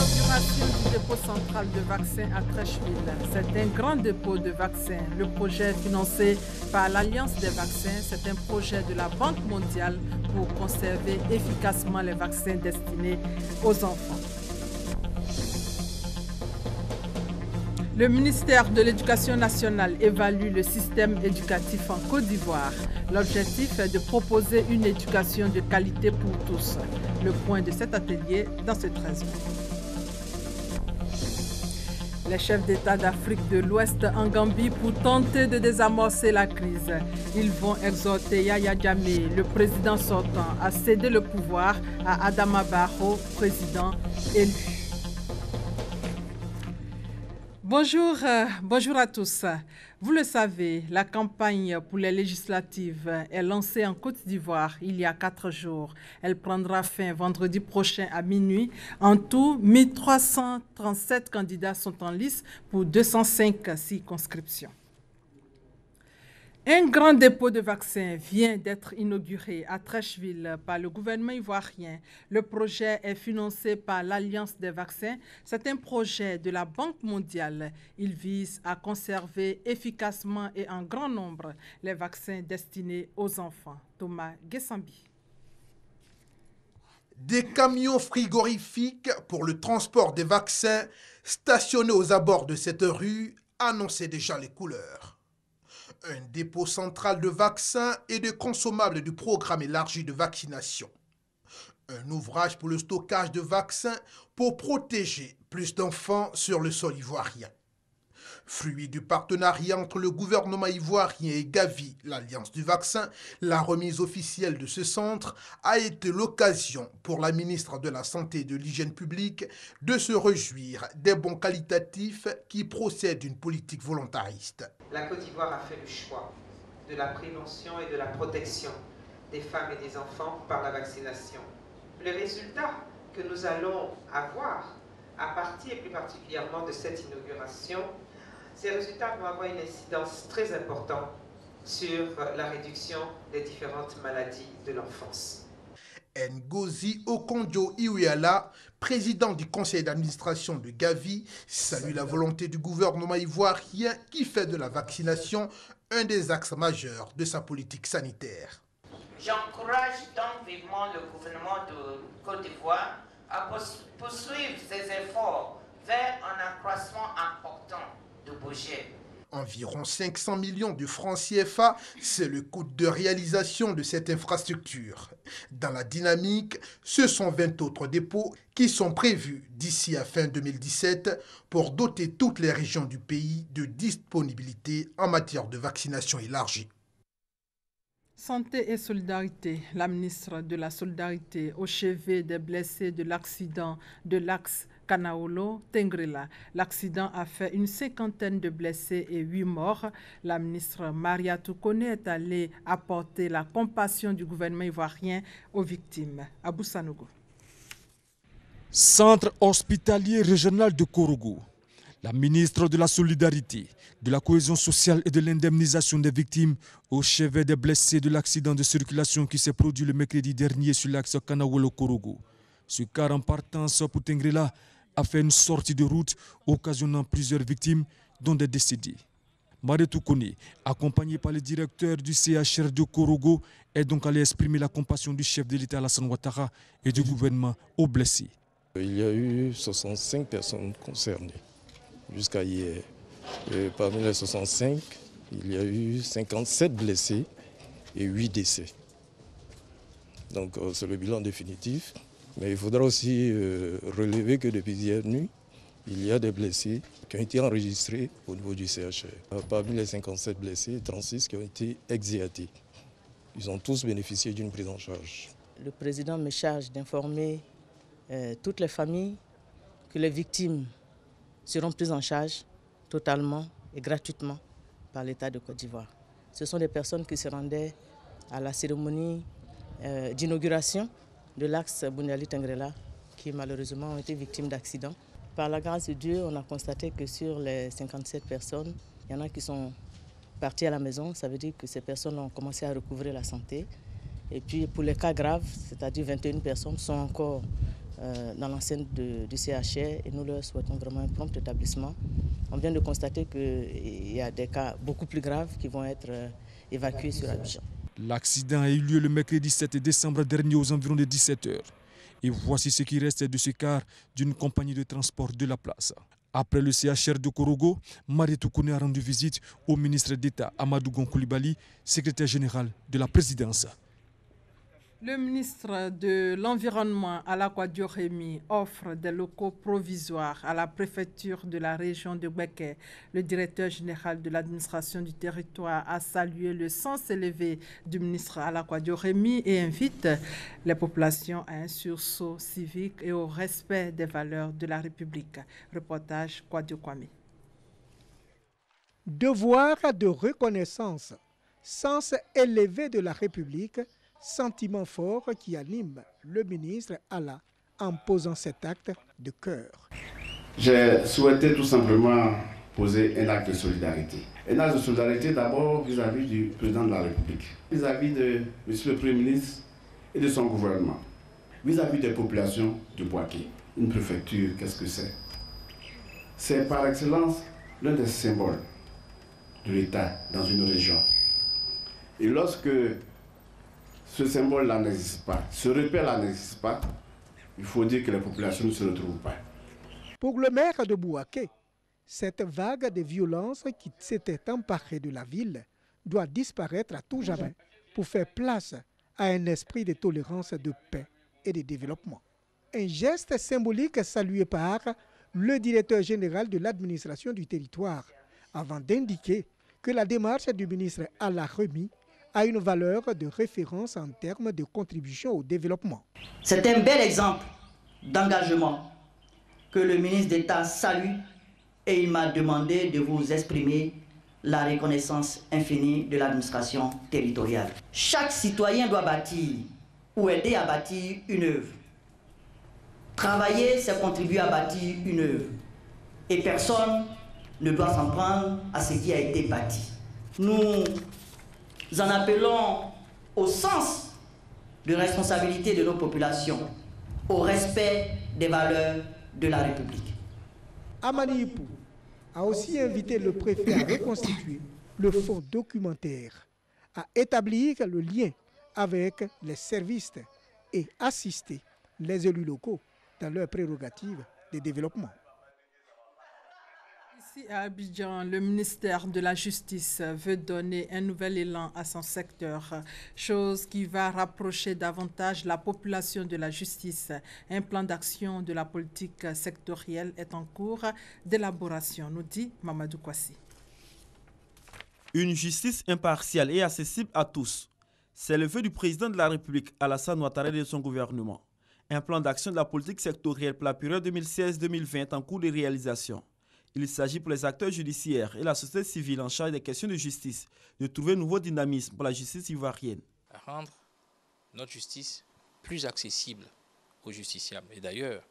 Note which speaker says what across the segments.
Speaker 1: L'inauguration du dépôt central de vaccins à Treichville. C'est un grand dépôt de vaccins. Le projet financé par l'Alliance des vaccins, c'est un projet de la Banque mondiale pour conserver efficacement les vaccins destinés aux enfants. Le ministère de l'Éducation nationale évalue le système éducatif en Côte d'Ivoire. L'objectif est de proposer une éducation de qualité pour tous. Le point de cet atelier dans ce 13 mai. Les chefs d'État d'Afrique de l'Ouest en Gambie pour tenter de désamorcer la crise. Ils vont exhorter Yaya Jammeh, le président sortant, à céder le pouvoir à Adama Barrow, président élu. Bonjour à tous. Vous le savez, la campagne pour les législatives est lancée en Côte d'Ivoire il y a 4 jours. Elle prendra fin vendredi prochain à minuit. En tout, 1337 candidats sont en lice pour 205 circonscriptions. Un grand dépôt de vaccins vient d'être inauguré à Treichville par le gouvernement ivoirien. Le projet est financé par l'Alliance des vaccins. C'est un projet de la Banque mondiale. Il vise à conserver efficacement et en grand nombre les vaccins destinés aux enfants. Thomas Gessambi.
Speaker 2: Des camions frigorifiques pour le transport des vaccins stationnés aux abords de cette rue annonçaient déjà les couleurs. Un dépôt central de vaccins et de consommables du programme élargi de vaccination. Un ouvrage pour le stockage de vaccins pour protéger plus d'enfants sur le sol ivoirien. Fruit du partenariat entre le gouvernement ivoirien et Gavi, l'Alliance du vaccin, la remise officielle de ce centre a été l'occasion pour la ministre de la Santé et de l'Hygiène publique de se réjouir des bons qualitatifs qui procèdent d'une politique volontariste.
Speaker 3: La Côte d'Ivoire a fait le choix de la prévention et de la protection des femmes et des enfants par la vaccination. Le résultat que nous allons avoir à partir plus particulièrement de cette inauguration, ces résultats vont avoir une incidence très importante sur la réduction des différentes maladies de l'enfance.
Speaker 2: Ngozi Okonjo-Iweala, président du conseil d'administration de Gavi, salue la volonté du gouvernement ivoirien qui fait de la vaccination un des axes majeurs de sa politique sanitaire.
Speaker 4: J'encourage donc vivement le gouvernement de Côte d'Ivoire à poursuivre ses efforts vers un accroissement important de budget.
Speaker 2: Environ 500 millions de francs CFA, c'est le coût de réalisation de cette infrastructure. Dans la dynamique, ce sont 20 autres dépôts qui sont prévus d'ici à fin 2017 pour doter toutes les régions du pays de disponibilité en matière de vaccination élargie.
Speaker 1: Santé et solidarité. La ministre de la Solidarité au chevet des blessés de l'accident de l'axe Kanaolo-Tengrela. L'accident a fait une 50aine de blessés et 8 morts. La ministre Maria Toukone est allée apporter la compassion du gouvernement ivoirien aux victimes. Abou Sanogo.
Speaker 5: Centre hospitalier régional de Korogo. La ministre de la Solidarité, de la Cohésion sociale et de l'indemnisation des victimes au chevet des blessés de l'accident de circulation qui s'est produit le mercredi dernier sur l'axe Kanaolo-Korogo. Ce car en partance pour Tengrela a fait une sortie de route occasionnant plusieurs victimes, dont des décédés. Marie Toukone, accompagné par le directeur du CHR de Korogo, est donc allé exprimer la compassion du chef de l'État Alassane Ouattara et du gouvernement aux blessés.
Speaker 6: Il y a eu 65 personnes concernées jusqu'à hier. Et parmi les 65, il y a eu 57 blessés et 8 décès. Donc c'est le bilan définitif. Mais il faudra aussi relever que depuis hier nuit, il y a des blessés qui ont été enregistrés au niveau du CHR. Parmi les 57 blessés, 36 qui ont été exéatés. Ils ont tous bénéficié d'une prise en charge.
Speaker 7: Le président me charge d'informer toutes les familles que les victimes seront prises en charge totalement et gratuitement par l'État de Côte d'Ivoire. Ce sont des personnes qui se rendaient à la cérémonie d'inauguration de l'axe Bouniali-Tengrela qui malheureusement ont été victimes d'accidents. Par la grâce de Dieu, on a constaté que sur les 57 personnes, il y en a qui sont parties à la maison. Ça veut dire que ces personnes ont commencé à recouvrer la santé. Et puis pour les cas graves, c'est-à-dire 21 personnes, sont encore dans l'enceinte du CHR et nous leur souhaitons vraiment un prompt établissement. On vient de constater qu'il y a des cas beaucoup plus graves qui vont être évacués sur Abidjan.
Speaker 5: L'accident a eu lieu le mercredi 7 décembre dernier aux environs de 17 h. Et voici ce qui reste de ce car d'une compagnie de transport de la place. Après le CHR de Korogo, Mariétou Kouné a rendu visite au ministre d'État Amadou Gon Coulibaly, secrétaire général de la présidence.
Speaker 1: Le ministre de l'Environnement, Alakwa Dioremi, offre des locaux provisoires à la préfecture de la région de Béké. Le directeur général de l'administration du territoire a salué le sens élevé du ministre Alakwa Dioremi et invite les populations à un sursaut civique et au respect des valeurs de la République. Reportage Kwadio Kwame.
Speaker 8: Devoir de reconnaissance, sens élevé de la République, sentiment fort qui anime le ministre Allah en posant cet acte de cœur.
Speaker 9: J'ai souhaité tout simplement poser un acte de solidarité. Un acte de solidarité d'abord vis-à-vis du président de la République, vis-à-vis de monsieur le Premier ministre et de son gouvernement, vis-à-vis des populations de Bouaké. Une préfecture, qu'est-ce que c'est? C'est par excellence l'un des symboles de l'État dans une région. Et lorsque ce symbole-là n'existe pas, ce repère-là n'existe pas, il faut dire que les populations ne se retrouvent pas.
Speaker 8: Pour le maire de Bouaké, cette vague de violence qui s'était emparée de la ville doit disparaître à tout jamais pour faire place à un esprit de tolérance, de paix et de développement. Un geste symbolique salué par le directeur général de l'administration du territoire, avant d'indiquer que la démarche du ministre Allah Remi a une valeur de référence en termes de contribution au développement.
Speaker 10: C'est un bel exemple d'engagement que le ministre d'État salue et il m'a demandé de vous exprimer la reconnaissance infinie de l'administration territoriale. Chaque citoyen doit bâtir ou aider à bâtir une œuvre. Travailler, c'est contribuer à bâtir une œuvre. Et personne ne doit s'en prendre à ce qui a été bâti. Nous en appelons au sens de responsabilité de nos populations, au respect des valeurs de la République.
Speaker 8: Amani Ipou a aussi invité le préfet à reconstituer le fonds documentaire, à établir le lien avec les services et assister les élus locaux dans leurs prérogatives de développement.
Speaker 1: Ici à Abidjan, le ministère de la Justice veut donner un nouvel élan à son secteur, chose qui va rapprocher davantage la population de la justice. Un plan d'action de la politique sectorielle est en cours d'élaboration, nous dit Mamadou Kwasi.
Speaker 11: Une justice impartiale et accessible à tous. C'est le vœu du président de la République, Alassane Ouattara, et de son gouvernement. Un plan d'action de la politique sectorielle pour la période 2016-2020 en cours de réalisation. Il s'agit pour les acteurs judiciaires et la société civile en charge des questions de justice de trouver un nouveau dynamisme pour la justice ivoirienne.
Speaker 12: Rendre notre justice plus accessible aux justiciables. Et d'ailleurs,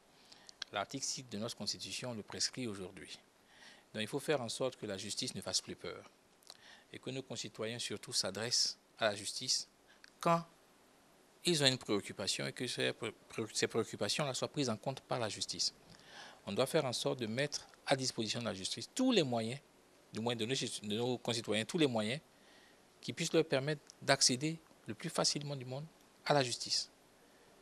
Speaker 12: l'article 6 de notre Constitution le prescrit aujourd'hui. Donc il faut faire en sorte que la justice ne fasse plus peur et que nos concitoyens surtout s'adressent à la justice quand ils ont une préoccupation et que ces préoccupations-là soient prises en compte par la justice. On doit faire en sorte de mettre à disposition de la justice tous les moyens, du moins de nos concitoyens, tous les moyens qui puissent leur permettre d'accéder le plus facilement du monde à la justice.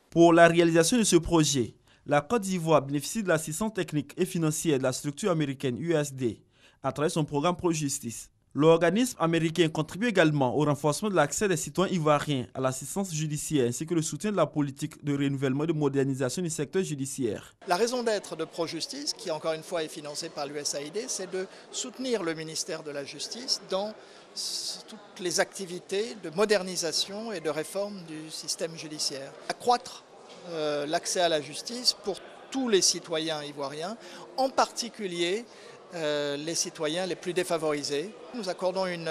Speaker 11: Pour la réalisation de ce projet, la Côte d'Ivoire bénéficie de l'assistance technique et financière de la structure américaine USD à travers son programme Pro-Justice. L'organisme américain contribue également au renforcement de l'accès des citoyens ivoiriens à l'assistance judiciaire ainsi que le soutien de la politique de renouvellement et de modernisation du secteur judiciaire.
Speaker 13: La raison d'être de Pro-Justice, qui encore une fois est financée par l'USAID, c'est de soutenir le ministère de la Justice dans toutes les activités de modernisation et de réforme du système judiciaire. Accroître l'accès à la justice pour tous les citoyens ivoiriens, en particulier les citoyens les plus défavorisés. Nous accordons une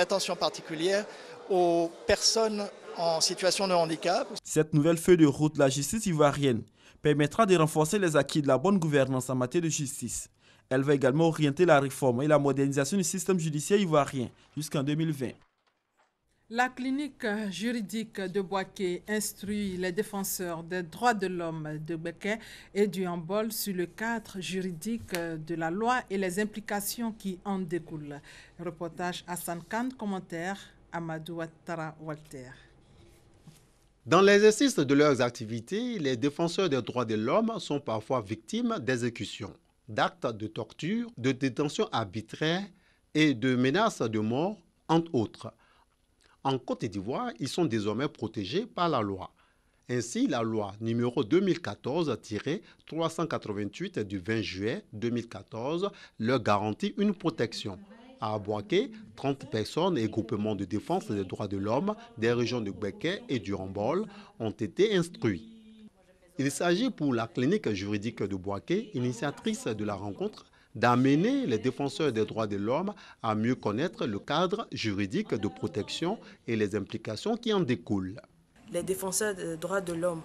Speaker 13: attention particulière aux personnes en situation de handicap.
Speaker 11: Cette nouvelle feuille de route de la justice ivoirienne permettra de renforcer les acquis de la bonne gouvernance en matière de justice. Elle va également orienter la réforme et la modernisation du système judiciaire ivoirien jusqu'en 2020.
Speaker 1: La clinique juridique de Boaké instruit les défenseurs des droits de l'homme de Béké et du Hambol sur le cadre juridique de la loi et les implications qui en découlent. Reportage Hassan Khan, commentaire Amadou Ouattara Walter.
Speaker 14: Dans l'exercice de leurs activités, les défenseurs des droits de l'homme sont parfois victimes d'exécutions, d'actes de torture, de détention arbitraire et de menaces de mort, entre autres. En Côte d'Ivoire, ils sont désormais protégés par la loi. Ainsi, la loi numéro 2014-388 du 20 juillet 2014 leur garantit une protection. À Boaké, 30 personnes et groupements de défense des droits de l'homme des régions de Béké et du Hambol ont été instruits. Il s'agit pour la clinique juridique de Boaké, initiatrice de la rencontre, d'amener les défenseurs des droits de l'homme à mieux connaître le cadre juridique de protection et les implications qui en découlent.
Speaker 15: Les défenseurs des droits de l'homme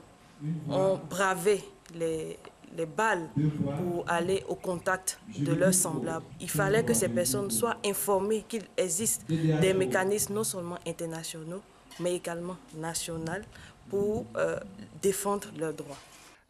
Speaker 15: ont bravé les balles pour aller au contact de leurs semblables. Il fallait que ces personnes soient informées qu'il existe des mécanismes non seulement internationaux, mais également nationaux pour défendre leurs droits.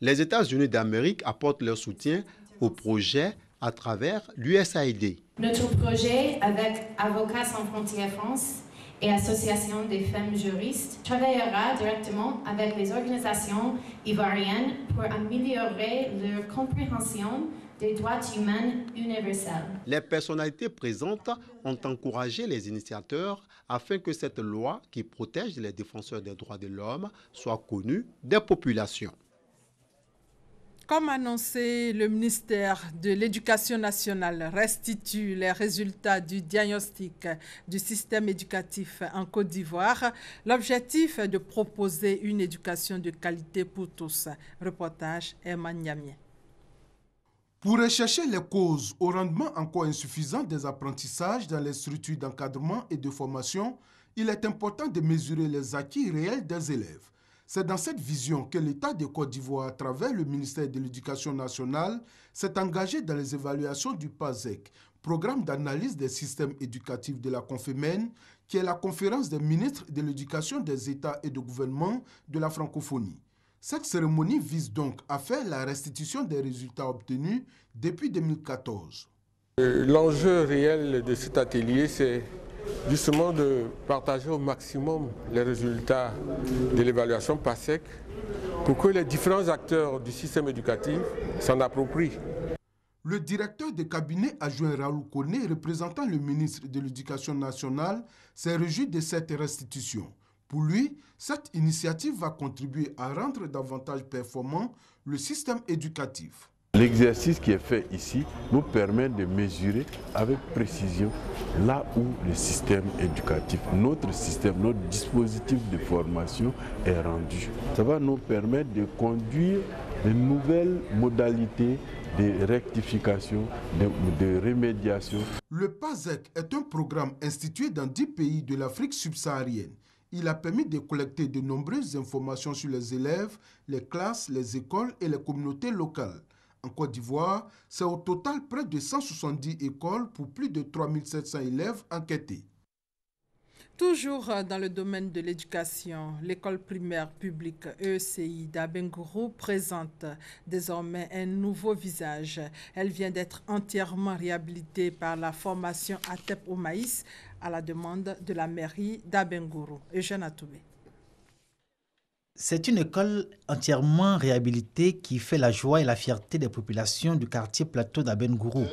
Speaker 14: Les États-Unis d'Amérique apportent leur soutien au projet à travers l'USAID.
Speaker 16: Notre projet avec Avocats sans frontières France et Association des femmes juristes travaillera directement avec les organisations ivoiriennes pour améliorer leur compréhension des droits humains universels.
Speaker 14: Les personnalités présentes ont encouragé les initiateurs afin que cette loi qui protège les défenseurs des droits de l'homme soit connue des populations.
Speaker 1: Comme annoncé, le ministère de l'Éducation nationale restitue les résultats du diagnostic du système éducatif en Côte d'Ivoire. L'objectif est de proposer une éducation de qualité pour tous. Reportage Emma Niamien.
Speaker 2: Pour rechercher les causes au rendement encore insuffisant des apprentissages dans les structures d'encadrement et de formation, il est important de mesurer les acquis réels des élèves. C'est dans cette vision que l'État de Côte d'Ivoire, à travers le ministère de l'Éducation nationale, s'est engagé dans les évaluations du PASEC, programme d'analyse des systèmes éducatifs de la Confémène, qui est la conférence des ministres de l'éducation des États et de gouvernements de la francophonie. Cette cérémonie vise donc à faire la restitution des résultats obtenus depuis 2014.
Speaker 17: L'enjeu réel de cet atelier, c'est justement de partager au maximum les résultats de l'évaluation PASEC pour que les différents acteurs du système éducatif s'en approprient.
Speaker 2: Le directeur de cabinet adjoint Raoul Koné, représentant le ministre de l'Éducation nationale, s'est réjoui de cette restitution. Pour lui, cette initiative va contribuer à rendre davantage performant le système éducatif.
Speaker 18: L'exercice qui est fait ici nous permet de mesurer avec précision là où le système éducatif, notre dispositif de formation est rendu. Ça va nous permettre de conduire de nouvelles modalités de rectification, de remédiation.
Speaker 2: Le PASEC est un programme institué dans 10 pays de l'Afrique subsaharienne. Il a permis de collecter de nombreuses informations sur les élèves, les classes, les écoles et les communautés locales. En Côte d'Ivoire, c'est au total près de 170 écoles pour plus de 3700 élèves enquêtés.
Speaker 1: Toujours dans le domaine de l'éducation, l'école primaire publique ECI d'Abengourou présente désormais un nouveau visage. Elle vient d'être entièrement réhabilitée par la formation ATEP au maïs à la demande de la mairie d'Abengourou. Eugène Atoubé.
Speaker 19: C'est une école entièrement réhabilitée qui fait la joie et la fierté des populations du quartier plateau d'Abengourou.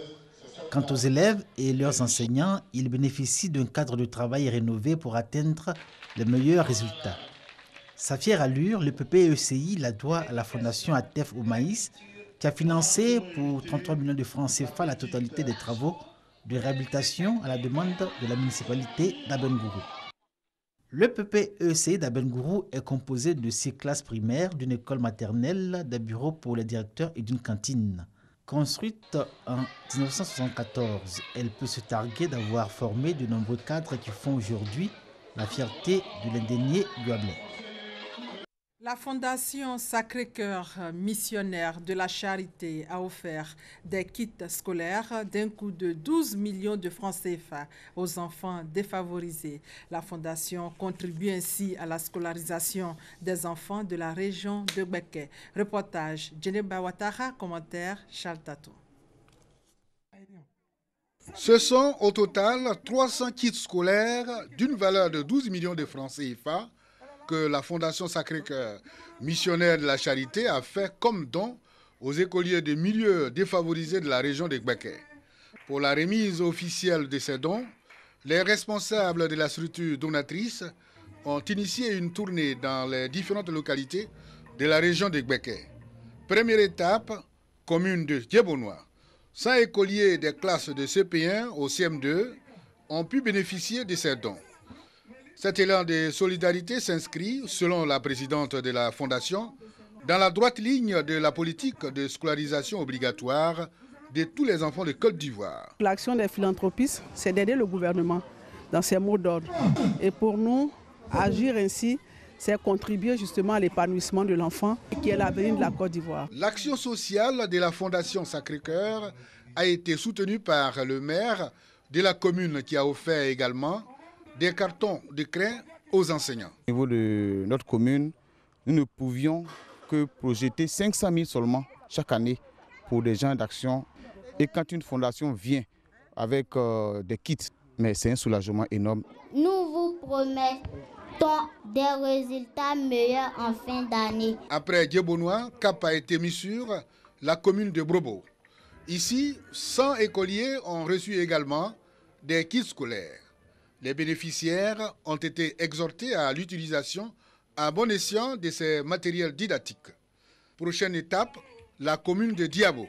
Speaker 19: Quant aux élèves et leurs enseignants, ils bénéficient d'un cadre de travail rénové pour atteindre les meilleurs résultats. Sa fière allure, le PPECI la doit à la fondation ATEF au maïs, qui a financé pour 33 millions de francs CFA la totalité des travaux de réhabilitation à la demande de la municipalité d'Abengourou. Le PPECI d'Abengourou est composé de 6 classes primaires, d'une école maternelle, des bureaux pour les directeurs et d'une cantine. Construite en 1974, elle peut se targuer d'avoir formé de nombreux cadres qui font aujourd'hui la fierté de l'indénié Guablais.
Speaker 1: La Fondation Sacré-Cœur missionnaire de la Charité a offert des kits scolaires d'un coût de 12 millions de francs CFA aux enfants défavorisés. La Fondation contribue ainsi à la scolarisation des enfants de la région de Gbeke. Reportage Djeneba Ouattara, commentaire Charles Tato.
Speaker 20: Ce sont au total 300 kits scolaires d'une valeur de 12 millions de francs CFA que la Fondation Sacré-Cœur missionnaire de la Charité a fait comme don aux écoliers de milieux défavorisés de la région de Gbeke. Pour la remise officielle de ces dons, les responsables de la structure donatrice ont initié une tournée dans les différentes localités de la région de Gbeke. Première étape, commune de Djebonois. 100 écoliers des classes de CP1 au CM2 ont pu bénéficier de ces dons. Cet élan de solidarité s'inscrit, selon la présidente de la Fondation, dans la droite ligne de la politique de scolarisation obligatoire de tous les enfants de Côte d'Ivoire.
Speaker 21: L'action des philanthropistes, c'est d'aider le gouvernement dans ses mots d'ordre. Et pour nous, agir ainsi, c'est contribuer justement à l'épanouissement de l'enfant qui est l'avenir de la Côte d'Ivoire.
Speaker 20: L'action sociale de la Fondation Sacré-Cœur a été soutenue par le maire de la commune qui a offert également des cartons de craie aux enseignants.
Speaker 22: Au niveau de notre commune, nous ne pouvions que projeter 500 000 seulement chaque année pour des gens d'action. Et quand une fondation vient avec des kits, mais c'est un soulagement énorme.
Speaker 23: Nous vous promettons des résultats meilleurs en fin d'année.
Speaker 20: Après Djebonois, cap a été mis sur la commune de Brobo. Ici, 100 écoliers ont reçu également des kits scolaires. Les bénéficiaires ont été exhortés à l'utilisation à bon escient de ces matériels didactiques. Prochaine étape, la commune de Diabo.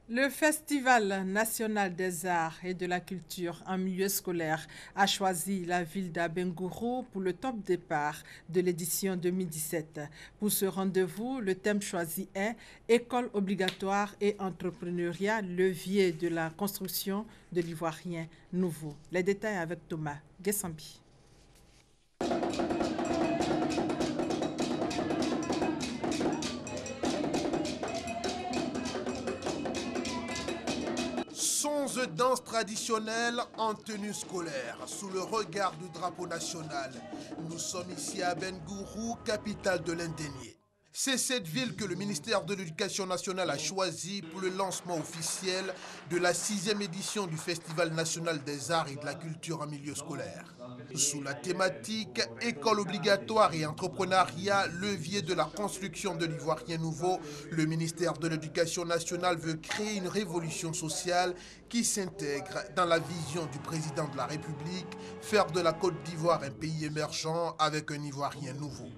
Speaker 1: Le Festival national des arts et de la culture en milieu scolaire a choisi la ville d'Abengourou pour le top départ de l'édition 2017. Pour ce rendez-vous, le thème choisi est « École obligatoire et entrepreneuriat, levier de la construction de l'Ivoirien nouveau ». Les détails avec Thomas Gessambi.
Speaker 2: Sons et danses traditionnelles en tenue scolaire, sous le regard du drapeau national. Nous sommes ici à Abengourou, capitale de l'Indénié. C'est cette ville que le ministère de l'Éducation nationale a choisie pour le lancement officiel de la 6e édition du Festival national des arts et de la culture en milieu scolaire. Sous la thématique « École obligatoire et entrepreneuriat, levier de la construction de l'Ivoirien nouveau », le ministère de l'Éducation nationale veut créer une révolution sociale qui s'intègre dans la vision du président de la République, faire de la Côte d'Ivoire un pays émergent avec un Ivoirien nouveau.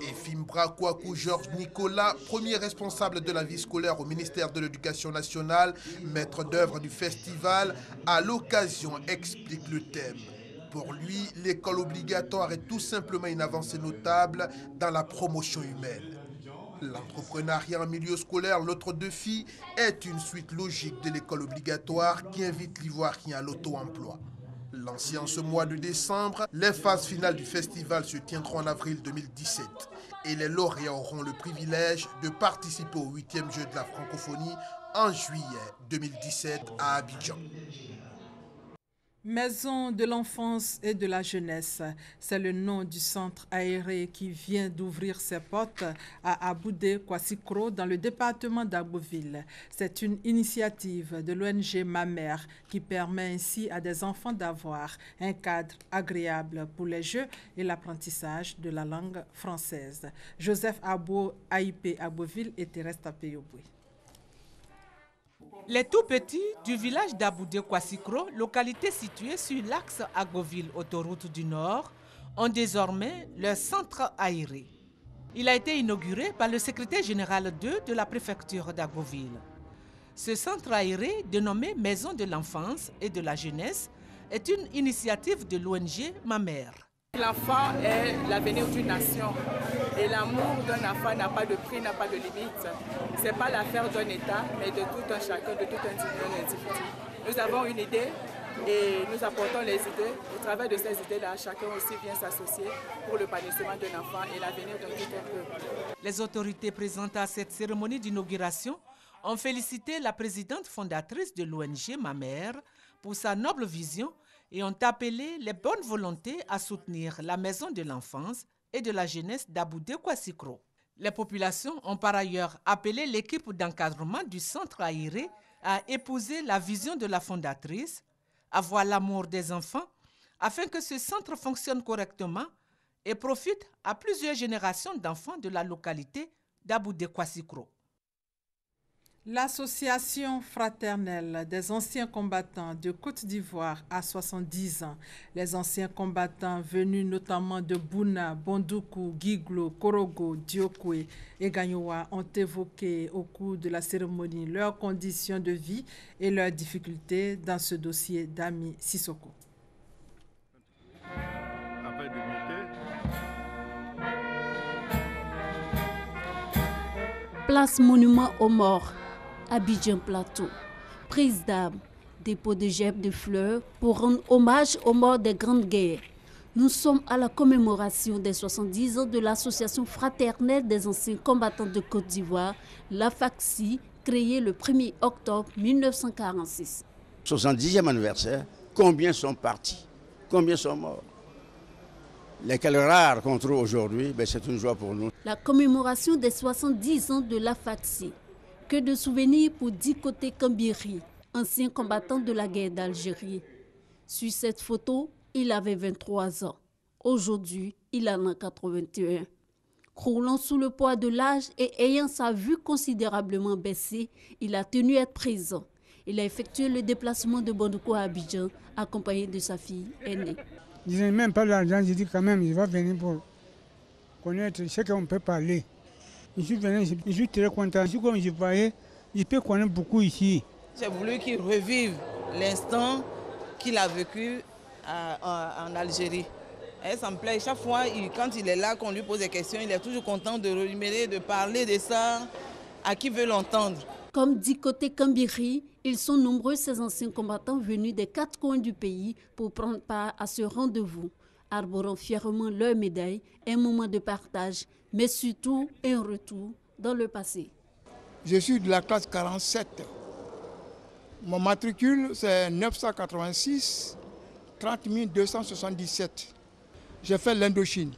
Speaker 2: Efimbra Kouakou Georges Nicolas, premier responsable de la vie scolaire au ministère de l'Éducation nationale, maître d'œuvre du festival, à l'occasion explique le thème. Pour lui, l'école obligatoire est tout simplement une avancée notable dans la promotion humaine. L'entrepreneuriat en milieu scolaire, l'autre défi, est une suite logique de l'école obligatoire qui invite l'Ivoirien à l'auto-emploi. Lancé en ce mois de décembre, les phases finales du festival se tiendront en avril 2017 et les lauréats auront le privilège de participer au 8e jeu de la francophonie en juillet 2017 à Abidjan.
Speaker 1: Maison de l'enfance et de la jeunesse, c'est le nom du centre aéré qui vient d'ouvrir ses portes à Aboudé Kwassikro dans le département d'Agboville. C'est une initiative de l'ONG Ma Mère qui permet ainsi à des enfants d'avoir un cadre agréable pour les jeux et l'apprentissage de la langue française. Joseph Abo, AIP Agboville et Thérèse Tapeyoboué.
Speaker 24: Les tout-petits du village d'Aboudé Kwassikro, localité située sur l'axe Agboville-Autoroute du Nord, ont désormais leur centre aéré. Il a été inauguré par le secrétaire général 2 de la préfecture d'Agboville. Ce centre aéré, dénommé Maison de l'enfance et de la jeunesse, est une initiative de l'ONG Ma Mère.
Speaker 25: L'enfant est l'avenir d'une nation et l'amour d'un enfant n'a pas de prix, n'a pas de limite. Ce n'est pas l'affaire d'un État, mais de tout un chacun, de tout un individu. Nous avons une idée et nous apportons les idées. Au travers de ces idées-là, chacun aussi vient s'associer pour l'épanouissement d'un enfant et l'avenir d'un tout un peuple.
Speaker 24: Les autorités présentes à cette cérémonie d'inauguration ont félicité la présidente fondatrice de l'ONG Ma Mère pour sa noble vision et ont appelé les bonnes volontés à soutenir la maison de l'enfance et de la jeunesse d'Aboudé Kwassikro. Les populations ont par ailleurs appelé l'équipe d'encadrement du centre Aïré à épouser la vision de la fondatrice, avoir l'amour des enfants, afin que ce centre fonctionne correctement et profite à plusieurs générations d'enfants de la localité d'Aboudé Kwassikro.
Speaker 1: L'association fraternelle des anciens combattants de Côte d'Ivoire a 70 ans. Les anciens combattants venus notamment de Bouna, Bondoukou, Guiglo, Korogo, Diokwe et Gagnoua ont évoqué au cours de la cérémonie leurs conditions de vie et leurs difficultés dans ce dossier d'Ami Sissoko.
Speaker 3: Place Monument aux Morts, Abidjan Plateau. Prise d'armes, dépôt de gerbes de fleurs pour rendre hommage aux morts des grandes guerres. Nous sommes à la commémoration des 70 ans de l'Association fraternelle des anciens combattants de Côte d'Ivoire, la FACSI, créée le 1er octobre 1946.
Speaker 4: 70e anniversaire, combien sont partis? Combien sont morts? Lesquels rares qu'on trouve aujourd'hui, c'est une joie pour nous.
Speaker 3: La commémoration des 70 ans de la FACSI. Que de souvenirs pour Dikoté Kambiri, ancien combattant de la guerre d'Algérie. Sur cette photo, il avait 23 ans. Aujourd'hui, il en a 81. Croulant sous le poids de l'âge et ayant sa vue considérablement baissée, il a tenu à être présent. Il a effectué le déplacement de Bondoukou à Abidjan, accompagné de sa fille aînée.
Speaker 5: Je n'ai même pas l'argent, je dis quand même, je vais venir pour connaître ce qu'on peut parler. Je suis venu, je suis très content. Comme je voyais, je peux connaître beaucoup ici.
Speaker 6: J'ai voulu qu'il revive l'instant qu'il a vécu en Algérie. Et ça me plaît. Chaque fois, quand il est là, qu'on lui pose des questions, il est toujours content de remémorer, de parler de ça à qui veut l'entendre.
Speaker 3: Comme Dikoté Kambiri, ils sont nombreux ces anciens combattants venus des 4 coins du pays pour prendre part à ce rendez-vous, arborant fièrement leur médaille, un moment de partage, mais surtout un retour dans le passé.
Speaker 7: Je suis de la classe 47. Mon matricule, c'est 986 30 277. J'ai fait l'Indochine,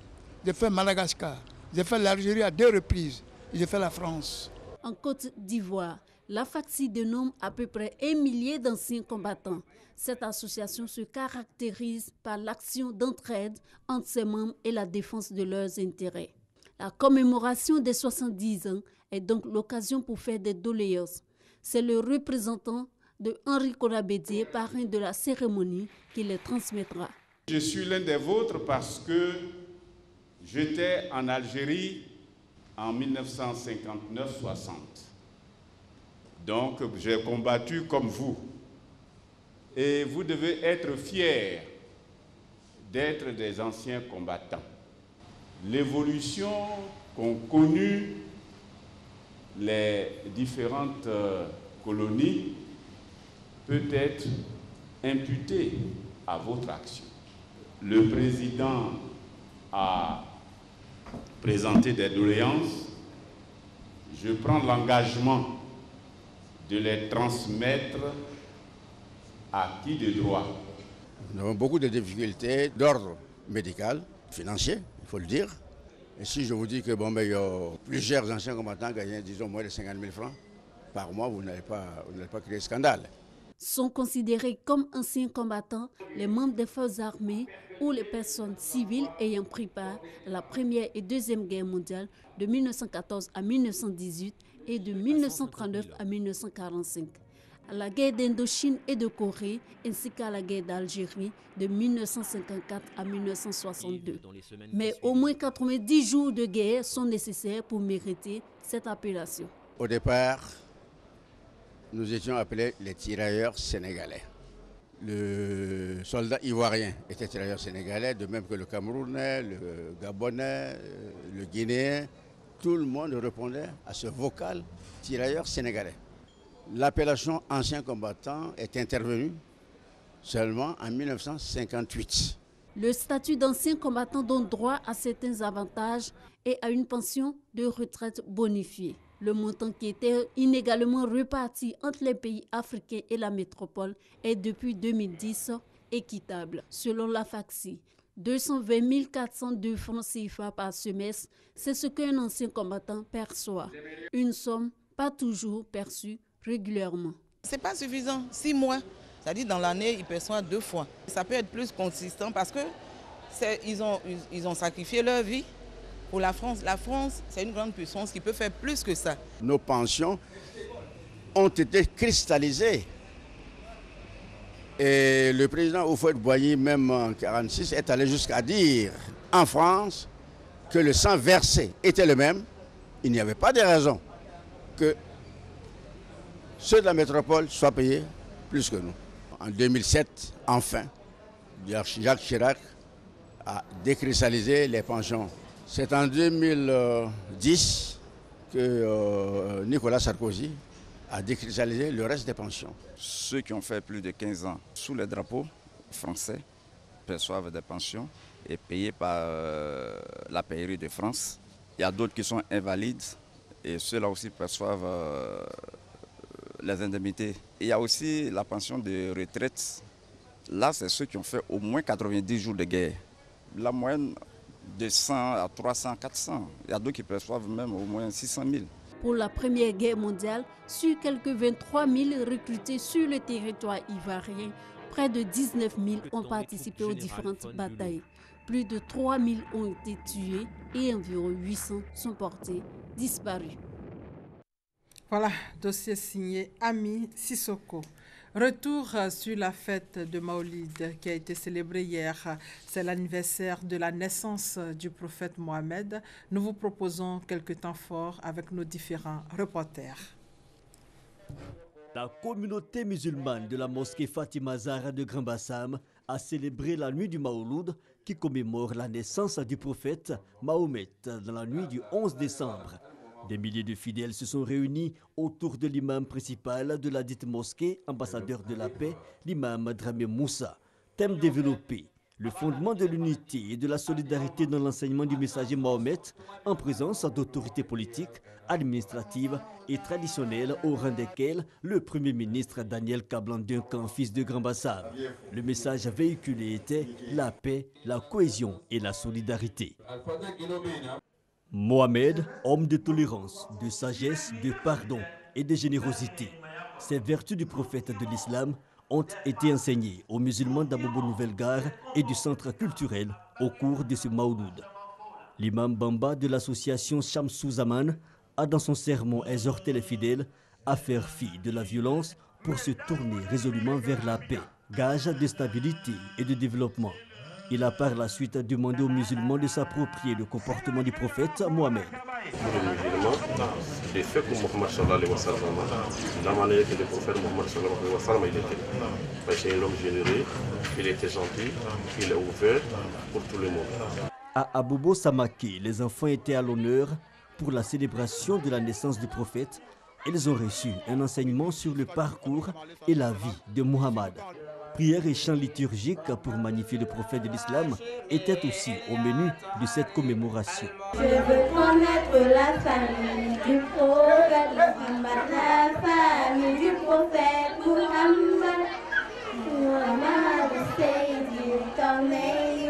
Speaker 7: j'ai fait Madagascar, j'ai fait l'Algérie à 2 reprises, et j'ai fait la France.
Speaker 3: En Côte d'Ivoire, la FACSI dénombre à peu près 1 millier d'anciens combattants. Cette association se caractérise par l'action d'entraide entre ses membres et la défense de leurs intérêts. La commémoration des 70 ans est donc l'occasion pour faire des doléances. C'est le représentant de Henri Konabédié, parrain de la cérémonie, qui les transmettra.
Speaker 26: Je suis l'un des vôtres parce que j'étais en Algérie en 1959-60. Donc j'ai combattu comme vous. Et vous devez être fiers d'être des anciens combattants. L'évolution qu'ont connue les différentes colonies peut être imputée à votre action. Le président a présenté des doléances. Je prends l'engagement de les transmettre à qui de droit.
Speaker 4: Nous avons beaucoup de difficultés d'ordre médical, financier, il faut le dire. Et si je vous dis que il y a plusieurs anciens combattants gagnant, disons, moins de 50 000 francs par mois, vous n'allez pas créer scandale.
Speaker 3: Sont considérés comme anciens combattants les membres des forces armées ou les personnes civiles ayant pris part à la Première et Deuxième Guerre mondiale de 1914 à 1918 et de 1939 à 1945, à la guerre d'Indochine et de Corée, ainsi qu'à la guerre d'Algérie de 1954 à 1962. Mais au moins 90 jours de guerre sont nécessaires pour mériter cette appellation.
Speaker 4: Au départ, nous étions appelés les tirailleurs sénégalais. Le soldat ivoirien était tirailleur sénégalais, de même que le Camerounais, le Gabonais, le Guinéen. Tout le monde répondait à ce vocal tirailleur sénégalais. L'appellation ancien combattant est intervenue seulement en 1958.
Speaker 3: Le statut d'ancien combattant donne droit à certains avantages et à une pension de retraite bonifiée. Le montant qui était inégalement reparti entre les pays africains et la métropole est depuis 2010 équitable. Selon la FACSI, 220 402 francs CFA par semestre, c'est ce qu'un ancien combattant perçoit. Une somme pas toujours perçue régulièrement.
Speaker 6: Ce n'est pas suffisant, 6 mois. C'est-à-dire dans l'année, ils perçoivent 2 fois. Ça peut être plus consistant parce qu'ils ont sacrifié leur vie pour la France. La France, c'est une grande puissance qui peut faire plus que ça.
Speaker 4: Nos pensions ont été cristallisées. Et le président Houphouët-Boigny, même en 1946, est allé jusqu'à dire en France que le sang versé était le même. Il n'y avait pas de raison que ceux de la métropole soient payés plus que nous. En 2007, enfin, Jacques Chirac a décristallisé les pensions. C'est en 2010 que Nicolas Sarkozy a décristallisé le reste des pensions.
Speaker 8: Ceux qui ont fait plus de 15 ans sous les drapeaux français perçoivent des pensions et payées par la pairie de France. Il y a d'autres qui sont invalides et ceux-là aussi perçoivent les indemnités. Il y a aussi la pension de retraite. Là, c'est ceux qui ont fait au moins 90 jours de guerre. La moyenne de 100 à 300, 400. Il y a d'autres qui perçoivent même au moins 600 000.
Speaker 3: Pour la Première Guerre mondiale, sur quelques 23 000 recrutés sur le territoire ivoirien, près de 19 000 ont participé aux différentes batailles. Plus de 3 000 ont été tués et environ 800 sont portés disparus.
Speaker 1: Voilà, dossier signé Ami Sissoko. Retour sur la fête de Maolid qui a été célébrée hier. C'est l'anniversaire de la naissance du prophète Mohamed. Nous vous proposons quelques temps forts avec nos différents reporters.
Speaker 9: La communauté musulmane de la mosquée Fatima Zahra de Grand Bassam a célébré la nuit du Maouloud qui commémore la naissance du prophète Mahomet dans la nuit du 11 décembre. Des milliers de fidèles se sont réunis autour de l'imam principal de la dite mosquée, ambassadeur de la paix, l'imam Dramé Moussa. Thème développé, le fondement de l'unité et de la solidarité dans l'enseignement du messager Mahomet en présence d'autorités politiques, administratives et traditionnelles au rang desquelles le Premier ministre Daniel Kablan-Duncan, fils de Grand Bassam. Le message véhiculé était la paix, la cohésion et la solidarité. Mohamed, homme de tolérance, de sagesse, de pardon et de générosité. Ces vertus du prophète de l'islam ont été enseignées aux musulmans d'Abobo Nouvelle-Gare et du centre culturel au cours de ce Maouloud. L'imam Bamba de l'association Shamsou Zaman a dans son sermon exhorté les fidèles à faire fi de la violence pour se tourner résolument vers la paix, gage de stabilité et de développement. Il a par la suite demandé aux musulmans de s'approprier le comportement du prophète Mohamed.
Speaker 10: Pour les musulmans, de faire comme Mohamed sallallahu alayhi wa sallam, la manière que le prophète Mohamed sallallahu alayhi wa sallam il était. C'est un homme généreux, il était gentil, il est ouvert pour tout le monde.
Speaker 9: À Abobo Samake, les enfants étaient à l'honneur pour la célébration de la naissance du prophète. Ils ont reçu un enseignement sur le parcours et la vie de Mohammed. Prières et chants liturgiques pour magnifier le prophète de l'islam étaient aussi au menu de cette commémoration.
Speaker 23: Je veux connaître la famille du prophète Mohammed, la famille du prophète Mohammed. Muhammad Sayyidi Kamnaini,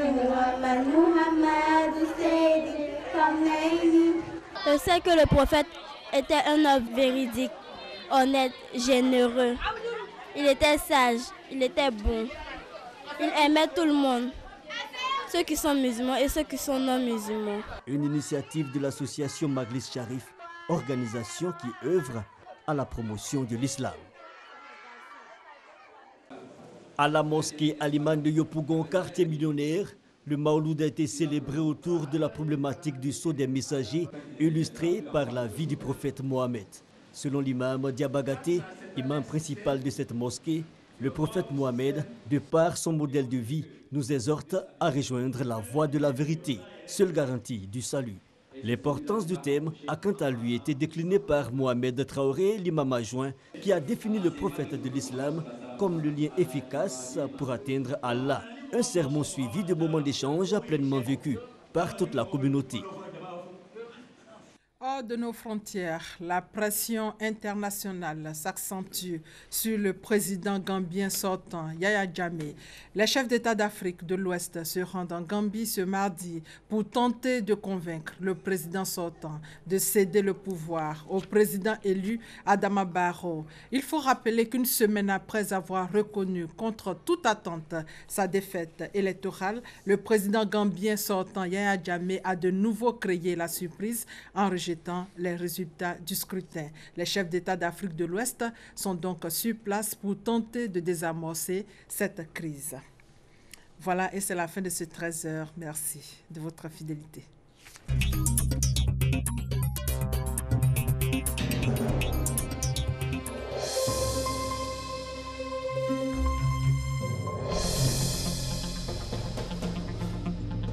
Speaker 23: Muhammad Sayyidi Kamnaini.
Speaker 11: Je sais que le prophète était un homme véridique, honnête, généreux. Il était sage, il était bon. Il aimait tout le monde, ceux qui sont musulmans et ceux qui sont non musulmans.
Speaker 9: Une initiative de l'association Majlis Sharif, organisation qui œuvre à la promotion de l'islam. À la mosquée Aliman de Yopougon, quartier millionnaire, le Maouloud a été célébré autour de la problématique du sceau des messagers, illustré par la vie du prophète Mohamed. Selon l'imam Diabagaté, imam principal de cette mosquée, le prophète Mohamed, de par son modèle de vie, nous exhorte à rejoindre la voie de la vérité, seule garantie du salut. L'importance du thème a quant à lui été déclinée par Mohamed Traoré, l'imam adjoint, qui a défini le prophète de l'islam comme le lien efficace pour atteindre Allah. Un sermon suivi de moments d'échange pleinement vécus par toute la communauté.
Speaker 1: Hors de nos frontières, la pression internationale s'accentue sur le président gambien sortant, Yaya Jammeh. Les chefs d'État d'Afrique de l'Ouest se rendent en Gambie ce mardi pour tenter de convaincre le président sortant de céder le pouvoir au président élu Adama Barrow. Il faut rappeler qu'une semaine après avoir reconnu contre toute attente sa défaite électorale, le président gambien sortant, Yaya Jammeh, a de nouveau créé la surprise en rejetant les résultats du scrutin. Les chefs d'État d'Afrique de l'Ouest sont donc sur place pour tenter de désamorcer cette crise. Voilà, et c'est la fin de ce 13h. Merci de votre fidélité.